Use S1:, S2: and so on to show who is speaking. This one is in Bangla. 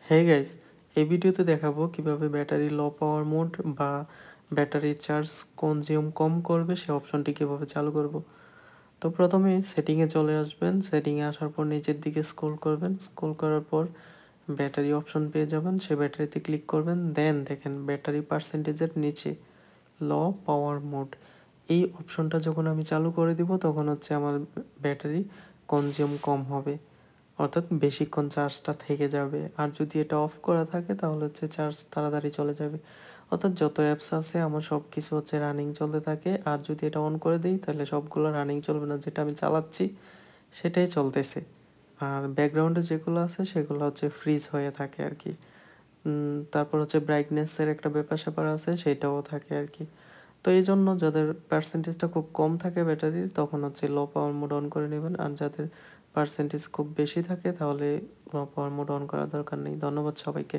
S1: হেই গাইস, এই ভিডিওতে দেখাবো কিভাবে ব্যাটারি লো পাওয়ার মোড বা ব্যাটারি চার্জ কনজিউম কম করবে সে অপশনটি কিভাবে চালু করব। তো প্রথমে সেটিংয়ে চলে আসবেন, সেটিংয়ে আসার পর নিচের দিকে স্ক্রল করবেন, স্ক্রল করার পর ব্যাটারি অপশন পেয়ে যাবেন, সে ব্যাটারিতে ক্লিক করবেন, দেন দেখেন ব্যাটারি পার্সেন্টেজের নিচে লো পাওয়ার মোড এই অপশনটা যখন আমি চালু করে দিব তখন হচ্ছে আমার ব্যাটারি কনজিউম কম হবে, অর্থাৎ বেশিক্ষণ চার্জটা থেকে যাবে। আর যদি এটা অফ করা থাকে তাহলে হচ্ছে চার্জ তাড়াতাড়ি চলে যাবে। অর্থাৎ যত অ্যাপস আছে আমার সব কিছু হচ্ছে রানিং চলতে থাকে, আর যদি এটা অন করে দিই তাহলে সবগুলো রানিং চলবে না, যেটা আমি চালাচ্ছি সেটাই চলতেছে। আর ব্যাকগ্রাউন্ডে যেগুলো আছে সেগুলো হচ্ছে ফ্রিজ হয়ে থাকে আর কি। তারপর হচ্ছে ব্রাইটনেসের একটা ব্যাপার-স্যাপার আছে সেটাও থাকে আর কি। তো এইজন্য যাদের পার্সেন্টেজটা খুব কম থাকে ব্যাটারির তখন হচ্ছে লো পাওয়ার মোড অন করে নেবেন। আর যাদের পার্সেন্টেজ খুব বেশি থাকে তাহলে লো পাওয়ার মোড অন করার দরকার নেই। ধন্যবাদ সবাইকে।